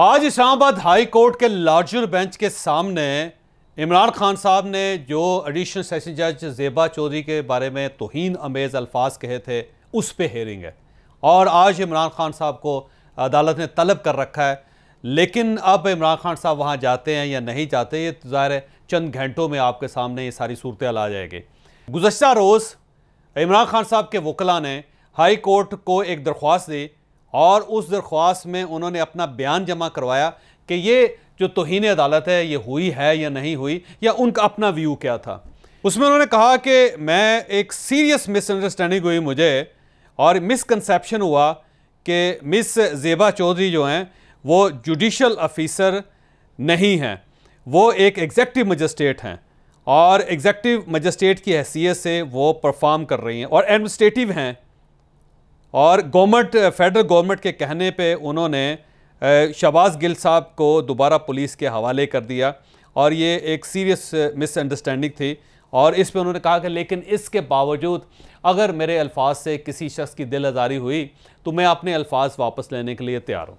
आज Islamabad high court के larger bench के सामने इमरान खान साहब ने जो एडिशनल सेशन जज ज़ेबा चौधरी के बारे में तौहीन अमेज़ अल्फाज कहे थे, उस पे हेयरिंग है। और आज इमरान खान साहब को अदालत ने तलब कर रखा है, लेकिन अब इमरान खान साहब वहाँ जाते हैं या नहीं जाते, ये ज़ाहिर है चंद घंटों में आपके सामने ये सारी सूरत आ जाएगी। गुज़श्ता रोज़ इमरान खान साहब के वकला ने हाई कोर्ट को एक दरख्वास्त दी और उस दरख्वास्त में उन्होंने अपना बयान जमा करवाया कि ये जो तौहीन अदालत है ये हुई है या नहीं हुई, या उनका अपना व्यू क्या था। उसमें उन्होंने कहा कि मैं एक सीरियस मिसअंडरस्टैंडिंग हुई मुझे और मिसकंसेप्शन हुआ कि मिस ज़ेबा चौधरी जो हैं वो जुडिशल ऑफिसर नहीं हैं, वो एक एग्जेक्टिव मजिस्ट्रेट हैं और एग्जेक्टिव मजिस्ट्रेट की हैसियत से वो परफॉर्म कर रही हैं और एडमिनिस्ट्रेटिव हैं। और गवर्नमेंट, फेडरल गवर्नमेंट के कहने पे उन्होंने शहबाज गिल साहब को दोबारा पुलिस के हवाले कर दिया और ये एक सीरियस मिसअंडरस्टैंडिंग थी। और इस पे उन्होंने कहा कि लेकिन इसके बावजूद अगर मेरे अल्फाज से किसी शख्स की दिल आज़ारी हुई तो मैं अपने अल्फाज वापस लेने के लिए तैयार हूँ।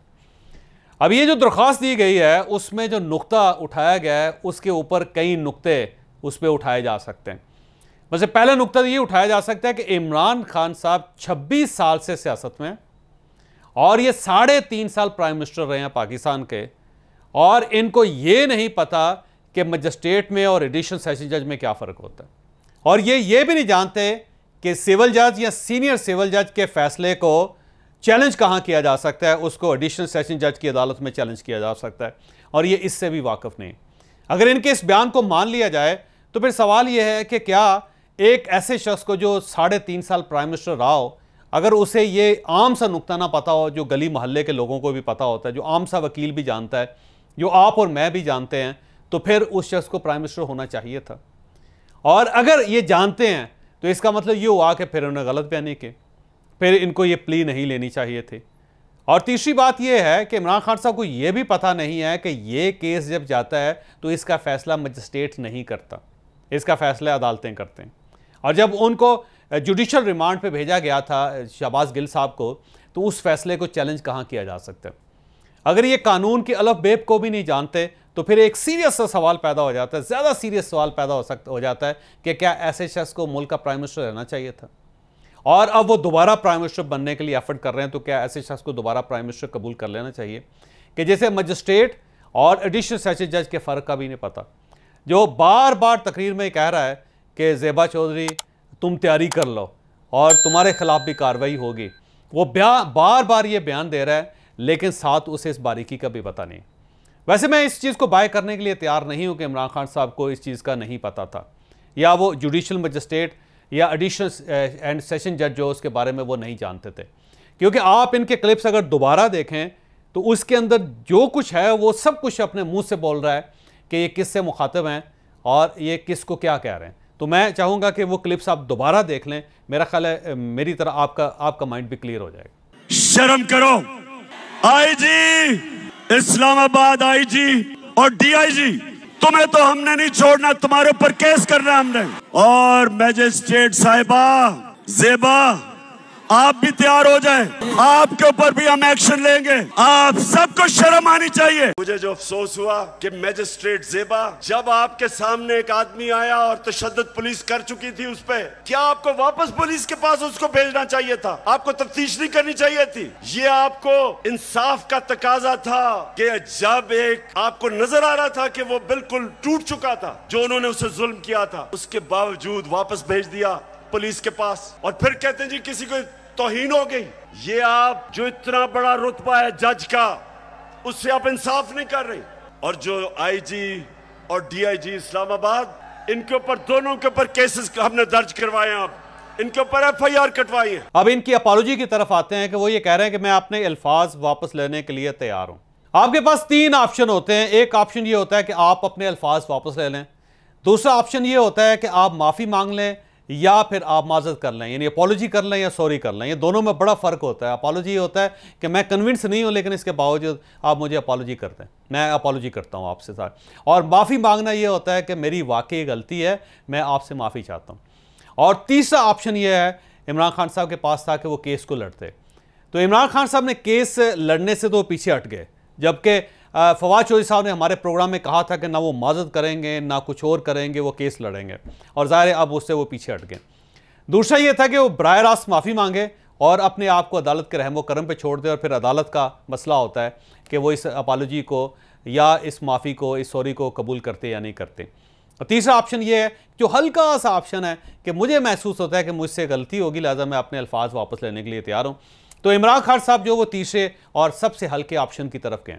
अब ये जो दरख्वास्त दी गई है उसमें जो नुक्ता उठाया गया है उसके ऊपर कई नुक्ते उस पर उठाए जा सकते हैं। वैसे पहला नुक्ता ये उठाया जा सकता है कि इमरान खान साहब 26 साल से सियासत में और ये 3.5 साल प्राइम मिनिस्टर रहे हैं पाकिस्तान के, और इनको ये नहीं पता कि मजिस्ट्रेट में और एडिशनल सेशन जज में क्या फ़र्क होता है, और ये भी नहीं जानते कि सिविल जज या सीनियर सिविल जज के फैसले को चैलेंज कहाँ किया जा सकता है, उसको एडिशनल सेशन जज की अदालत में चैलेंज किया जा सकता है, और ये इससे भी वाकिफ़ नहीं। अगर इनके इस बयान को मान लिया जाए तो फिर सवाल यह है कि क्या एक ऐसे शख्स को जो 3.5 साल प्राइम मिनिस्टर रहा हो, अगर उसे ये आम सा नुक्ता ना पता हो जो गली मोहल्ले के लोगों को भी पता होता है, जो आम सा वकील भी जानता है, जो आप और मैं भी जानते हैं, तो फिर उस शख्स को प्राइम मिनिस्टर होना चाहिए था। और अगर ये जानते हैं तो इसका मतलब ये हुआ कि फिर उन्होंने गलत बयानी की, फिर इनको ये प्ली नहीं लेनी चाहिए थी। और तीसरी बात यह है कि इमरान खान साहब को यह भी पता नहीं है कि ये केस जब जाता है तो इसका फैसला मजिस्ट्रेट नहीं करता, इसका फैसला अदालतें करते हैं। और जब उनको जुडिशल रिमांड पे भेजा गया था शहबाज गिल साहब को, तो उस फैसले को चैलेंज कहाँ किया जा सकता है। अगर ये कानून के अलफ बेब को भी नहीं जानते तो फिर एक सीरियस सा सवाल पैदा हो जाता है, ज़्यादा सीरियस सवाल पैदा हो जाता है कि क्या ऐसे शख्स को मुल्क का प्राइम मिनिस्टर रहना चाहिए था, और अब वो दोबारा प्राइम मिनिस्टर बनने के लिए एफर्ट कर रहे हैं, तो क्या ऐसे शख्स को दोबारा प्राइम मिनिस्टर कबूल कर लेना चाहिए कि जैसे मजिस्ट्रेट और एडिशनल सेशन जज के फ़र्क का भी नहीं पता, जो बार बार तकरीर में कह रहा है कि ज़ेबा चौधरी तुम तैयारी कर लो और तुम्हारे खिलाफ भी कार्रवाई होगी। वो बार बार ये बयान दे रहा है, लेकिन साथ उसे इस बारीकी का भी पता नहीं। वैसे मैं इस चीज़ को बाय करने के लिए तैयार नहीं हूँ कि इमरान खान साहब को इस चीज़ का नहीं पता था, या वो जुडिशल मजिस्ट्रेट या एडिशनल एंड सेशन जज जो उसके बारे में वो नहीं जानते थे, क्योंकि आप इनके क्लिप्स अगर दोबारा देखें तो उसके अंदर जो कुछ है वो सब कुछ अपने मुँह से बोल रहा है कि ये किससे मुखातिब हैं और ये किसको क्या कह रहे हैं। तो मैं चाहूँगा कि वो क्लिप्स आप दोबारा देख लें, मेरा ख्याल है मेरी तरह आपका माइंड भी क्लियर हो जाएगा। शर्म करो आईजी, इस्लामाबाद आईजी और डीआईजी, तुम्हें तो हमने नहीं छोड़ना, तुम्हारे ऊपर केस करना हमने। और मैजिस्ट्रेट साहिबा ज़ेबा, आप भी तैयार हो जाएं, आपके ऊपर भी हम एक्शन लेंगे। आप सबको शर्म आनी चाहिए। मुझे जो अफसोस हुआ कि मैजिस्ट्रेट ज़ेबा, जब आपके सामने एक आदमी आया और तशद्दुद पुलिस कर चुकी थी उस पे, क्या आपको वापस पुलिस के पास उसको भेजना चाहिए था? आपको तफ्तीश नहीं करनी चाहिए थी? ये आपको इंसाफ का तकाजा था कि जब एक आपको नजर आ रहा था कि वो बिल्कुल टूट चुका था, जो उन्होंने उसे जुल्म किया था, उसके बावजूद वापस भेज दिया पुलिस के पास, और फिर कहते हैं जी किसी को तौहीन हो गई। ये आप जो इतना बड़ा रुतबा है जज का, उससे आप इंसाफ नहीं कर रहे। और जो आईजी और डीआईजी इस्लामाबाद, इनके ऊपर, दोनों के ऊपर केसेस हमने दर्ज करवाए हैं, अब इनके ऊपर एफआईआर कटवाई है। अब इनकी अपॉलॉजी की तरफ आते हैं कि वो ये कह रहे हैं कि मैं अपने अल्फाज वापस लेने के लिए तैयार हूं। आपके पास 3 ऑप्शन होते हैं। एक ऑप्शन ये होता है कि आप अपने अल्फाज वापस ले लें, दूसरा ऑप्शन ये होता है कि आप माफ़ी मांग लें या फिर आप माजरत कर लें, यानी अपॉलॉजी कर लें या सॉरी कर लें। ये दोनों में बड़ा फ़र्क होता है। अपॉलॉजी ये होता है कि मैं कन्विंस नहीं हूं लेकिन इसके बावजूद आप मुझे अपॉलॉजी कर दें, मैं अपॉलॉजी करता हूं आपसे साथ। और माफ़ी मांगना ये होता है कि मेरी वाकई गलती है, मैं आपसे माफ़ी चाहता हूं। और तीसरा ऑप्शन ये है, इमरान खान साहब के पास था कि वो केस को लड़ते, तो इमरान खान साहब ने केस लड़ने से तो पीछे हट गए, जबकि फवाद चौधरी साहब ने हमारे प्रोग्राम में कहा था कि ना वो माजत करेंगे ना कुछ और करेंगे, वो केस लड़ेंगे, और ज़ाहिर है अब उससे वो पीछे हट गए। दूसरा ये था कि वो बराह रास्त माफ़ी मांगे और अपने आप को अदालत के रहमो करम पे छोड़ दे, और फिर अदालत का मसला होता है कि वो इस अपॉलॉजी को या इस माफ़ी को, इस सॉरी को कबूल करते या नहीं करते। और तीसरा ऑप्शन ये है, जो हल्का सा ऑप्शन है कि मुझे महसूस होता है कि मुझसे गलती होगी, लिहाजा मैं अपने अल्फाज वापस लेने के लिए तैयार हूँ। तो इमरान खान साहब जो वो तीसरे और सबसे हल्के ऑप्शन की तरफ गए।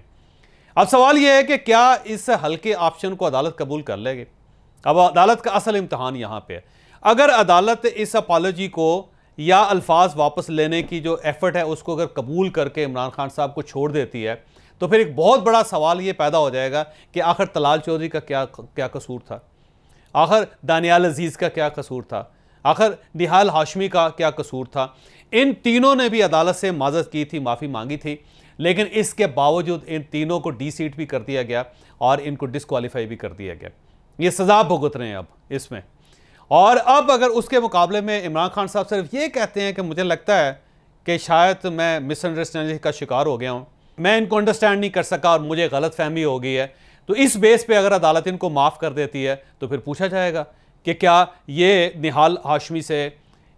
अब सवाल यह है कि क्या इस हल्के ऑप्शन को अदालत कबूल कर लेगी? अब अदालत का असल इम्तहान यहाँ पे है। अगर अदालत इस अपॉलॉजी को या अल्फाज वापस लेने की जो एफर्ट है उसको अगर कबूल करके इमरान खान साहब को छोड़ देती है, तो फिर एक बहुत बड़ा सवाल ये पैदा हो जाएगा कि आखिर तलाल चौधरी का क्या कसूर था, आखिर दानियाल अजीज़ का क्या कसूर था, आखिर निहाल हाशमी का क्या कसूर था। इन तीनों ने भी अदालत से माजत की थी, माफ़ी मांगी थी, लेकिन इसके बावजूद इन तीनों को डी-सीट भी कर दिया गया और इनको डिस्क्वालीफाई भी कर दिया गया। ये सज़ा भुगत रहे हैं अब इसमें। और अब अगर उसके मुकाबले में इमरान खान साहब सिर्फ ये कहते हैं कि मुझे लगता है कि शायद मैं मिसअंडरस्टैंडिंग का शिकार हो गया हूँ, मैं इनको अंडरस्टैंड नहीं कर सका और मुझे गलत फहमी हो गई है, तो इस बेस पे अगर अदालत इनको माफ़ कर देती है तो फिर पूछा जाएगा कि क्या ये निहाल हाशमी से,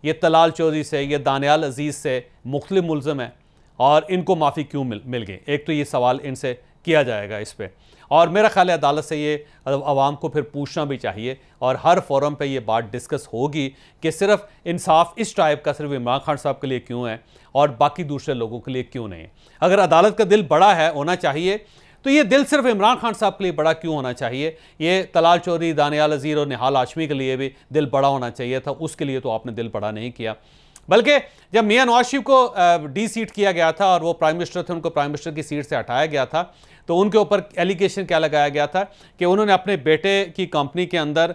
ये तलाल चौधरी से, ये दानियाल अजीज़ से मुख्तलिफ मुल्ज़म है और इनको माफ़ी क्यों मिल गई। एक तो ये सवाल इनसे किया जाएगा इस पर, और मेरा ख्याल है अदालत से ये आवाम को फिर पूछना भी चाहिए और हर फोरम पे ये बात डिस्कस होगी कि सिर्फ इंसाफ इस टाइप का सिर्फ इमरान खान साहब के लिए क्यों है और बाकी दूसरे लोगों के लिए क्यों नहीं है। अगर अदालत का दिल बड़ा है होना चाहिए तो ये दिल सिर्फ इमरान खान साहब के लिए बड़ा क्यों होना चाहिए? ये तलाल चौधरी, दानियाल अजीज़ और निहाल हाशमी के लिए भी दिल बड़ा होना चाहिए था। उसके लिए तो आपने दिल बड़ा नहीं किया। बल्कि जब मियां नवाज शरीफ को डी-सीट किया गया था और वो प्राइम मिनिस्टर थे, उनको प्राइम मिनिस्टर की सीट से हटाया गया था, तो उनके ऊपर एलिगेशन क्या लगाया गया था कि उन्होंने अपने बेटे की कंपनी के अंदर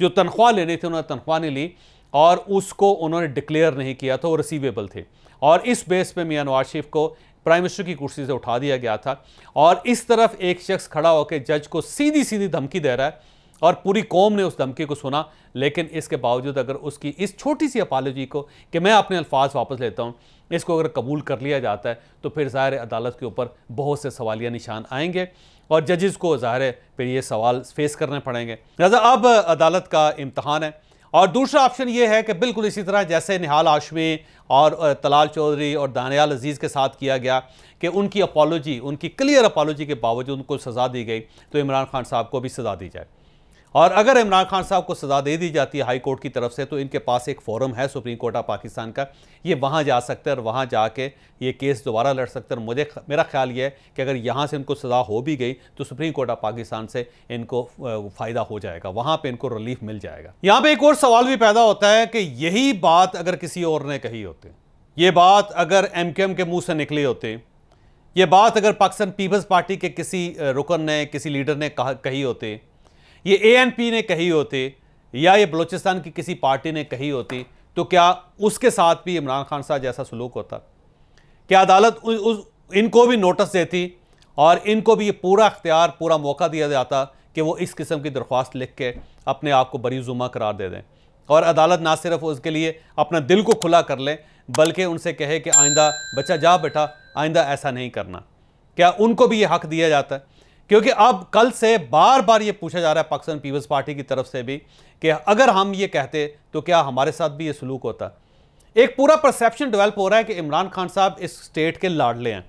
जो तनख्वाह लेनी थी उन्होंने तनख्वाह नहीं ली और उसको उन्होंने डिक्लेयर नहीं किया था, वो रिसीवेबल थे, और इस बेस पे मियां नवाज शरीफ को प्राइम मिनिस्टर की कुर्सी से उठा दिया गया था। और इस तरफ एक शख्स खड़ा होकर जज को सीधी सीधी धमकी दे रहा है और पूरी कौम ने उस धमकी को सुना, लेकिन इसके बावजूद अगर उसकी इस छोटी सी अपॉलॉजी को कि मैं अपने अल्फाज वापस लेता हूँ, इसको अगर कबूल कर लिया जाता है तो फिर ज़ाहिर अदालत के ऊपर बहुत से सवालिया निशान आएंगे और जजेस को ज़ाहिर है फिर ये सवाल फेस करने पड़ेंगे। लिहाजा अब अदालत का इम्तहान है। और दूसरा ऑप्शन ये है कि बिल्कुल इसी तरह जैसे निहाल हाशमी और तलाल चौधरी और दानियाल अजीज़ के साथ किया गया कि उनकी अपॉलॉजी, उनकी क्लियर अपॉलॉजी के बावजूद उनको सज़ा दी गई, तो इमरान खान साहब को भी सज़ा दी जाए। और अगर इमरान खान साहब को सज़ा दे दी जाती है हाई कोर्ट की तरफ से, तो इनके पास एक फोरम है सुप्रीम कोर्ट ऑफ पाकिस्तान का, ये वहाँ जा सकते हैं और वहाँ जाके ये केस दोबारा लड़ सकते हैं। मेरा ख्याल ये है कि अगर यहाँ से इनको सज़ा हो भी गई तो सुप्रीम कोर्ट ऑफ पाकिस्तान से इनको फ़ायदा हो जाएगा, वहाँ पर इनको रिलीफ मिल जाएगा। यहाँ पर एक और सवाल भी पैदा होता है कि यही बात अगर किसी और ने कही होती, ये बात अगर MKM के मुँह से निकली होती, ये बात अगर पाकिस्तान पीपल्स पार्टी के किसी रुकन ने, किसी लीडर ने कही होती, ये ANP ने कही होती, या ये बलूचिस्तान की किसी पार्टी ने कही होती, तो क्या उसके साथ भी इमरान खान साहब जैसा सलूक होता? क्या अदालत इनको भी नोटिस देती और इनको भी ये पूरा इख्तियार, पूरा मौका दिया जाता कि वो इस किस्म की दरख्वास्त लिख के अपने आप को बरी-जुमा करार दे दें और अदालत ना सिर्फ उसके लिए अपना दिल को खुला कर ले बल्कि उनसे कहे कि आइंदा बच्चा जा बेटा, आइंदा ऐसा नहीं करना? क्या उनको भी ये हक दिया जाता है? क्योंकि अब कल से बार बार ये पूछा जा रहा है पाकिस्तान पीपल्स पार्टी की तरफ से भी कि अगर हम ये कहते तो क्या हमारे साथ भी ये सलूक होता? एक पूरा परसेप्शन डेवलप हो रहा है कि इमरान खान साहब इस स्टेट के लाडले हैं,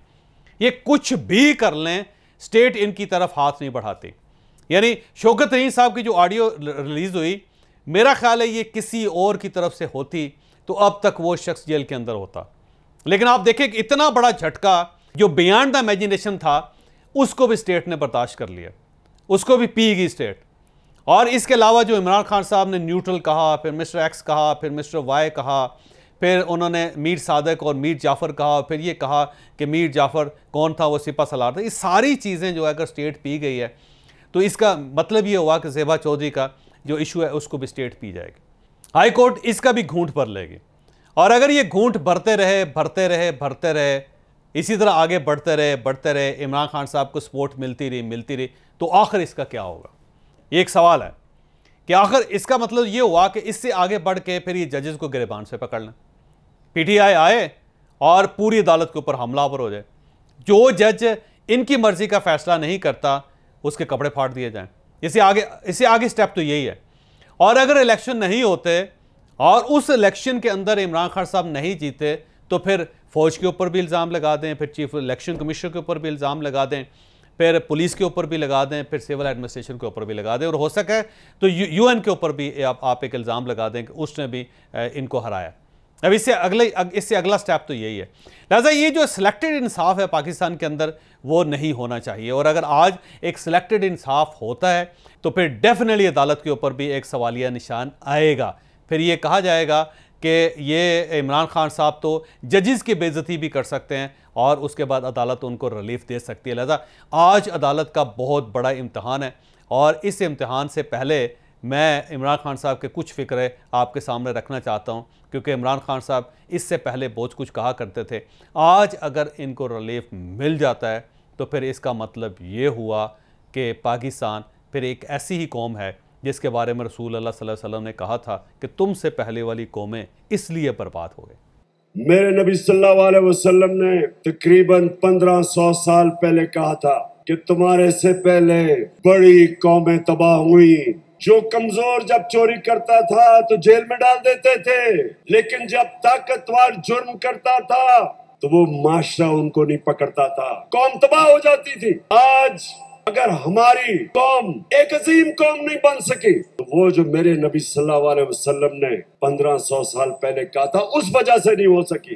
ये कुछ भी कर लें स्टेट इनकी तरफ हाथ नहीं बढ़ाती। यानी शौकत रहीम साहब की जो ऑडियो रिलीज हुई, मेरा ख्याल है ये किसी और की तरफ से होती तो अब तक वो शख्स जेल के अंदर होता। लेकिन आप देखें कि इतना बड़ा झटका जो बियॉन्ड द इमेजिनेशन था उसको भी स्टेट ने बर्दाश्त कर लिया, उसको भी पी गई स्टेट। और इसके अलावा जो इमरान खान साहब ने न्यूट्रल कहा, फिर मिस्टर एक्स कहा, फिर मिस्टर वाई कहा, फिर उन्होंने मीर सादक और मीर जाफ़र कहा, फिर ये कहा कि मीर जाफ़र कौन था, वो सिपा सलार था। ये सारी चीज़ें जो है अगर स्टेट पी गई है तो इसका मतलब ये हुआ कि ज़ेबा चौधरी का जो इशू है उसको भी स्टेट पी जाएगी। हाई कोर्ट इसका भी घूंट भर लेगी और अगर ये घूंट भरते रहे इसी तरह आगे बढ़ते रहे, इमरान खान साहब को सपोर्ट मिलती रही, तो आखिर इसका क्या होगा? ये एक सवाल है कि आखिर इसका मतलब ये हुआ कि इससे आगे बढ़ के फिर ये जजेस को गिरबान से पकड़ लें, PTI आए और पूरी अदालत के ऊपर हमलावर हो जाए। जो जज इनकी मर्जी का फैसला नहीं करता, उसके कपड़े फाड़ दिए जाएं। इससे आगे स्टेप तो यही है। और अगर इलेक्शन नहीं होते और उस इलेक्शन के अंदर इमरान खान साहब नहीं जीते तो फिर फौज के ऊपर भी इल्ज़ाम लगा दें, फिर चीफ इलेक्शन कमिश्नर के ऊपर भी इल्ज़ाम लगा दें, फिर पुलिस के ऊपर भी लगा दें, फिर सिविल एडमिनिस्ट्रेशन के ऊपर भी लगा दें, और हो सके तो यूएन के ऊपर भी आप एक इल्ज़ाम लगा दें कि उसने भी इनको हराया। अब इससे अगला स्टेप तो यही है। लिहाजा ये जो सिलेक्टेड इंसाफ है पाकिस्तान के अंदर वो नहीं होना चाहिए, और अगर आज एक सिलेक्टेड इंसाफ होता है तो फिर डेफिनेटली अदालत के ऊपर भी एक सवालिया निशान आएगा। फिर ये कहा जाएगा कि ये इमरान खान साहब तो जजेस की बेइज्जती भी कर सकते हैं और उसके बाद अदालत उनको रिलीफ दे सकती है। लिहाजा आज अदालत का बहुत बड़ा इम्तहान है, और इस इम्तहान से पहले मैं इमरान खान साहब के कुछ फ़िक्र आपके सामने रखना चाहता हूं, क्योंकि इमरान खान साहब इससे पहले बहुत कुछ कहा करते थे। आज अगर इनको रिलीफ मिल जाता है तो फिर इसका मतलब ये हुआ कि पाकिस्तान फिर एक ऐसी ही कौम है जिसके बारे में रसूल अल्लाह सल्लल्लाहु अलैहि वसल्लम ने कहा था कि तुमसे पहले वाली कौमें इसलिए बर्बाद हो गई। मेरे नबी सल्लल्लाहु अलैहि वसल्लम ने तकरीबन 1500 साल पहले कहा था कि तुम्हारे से पहले बड़ी कौमें तबाह हुई। जो कमजोर जब चोरी करता था तो जेल में डाल देते थे, लेकिन जब ताकतवर जुर्म करता था तो वो माशरा उनको नहीं पकड़ता था, कौम तबाह हो जाती थी। आज अगर हमारी कौम एक अजीम कौम नहीं बन सकी तो वो जो मेरे नबी सल्लल्लाहु अलैहि वसल्लम ने 1500 साल पहले कहा था उस वजह से नहीं हो सकी।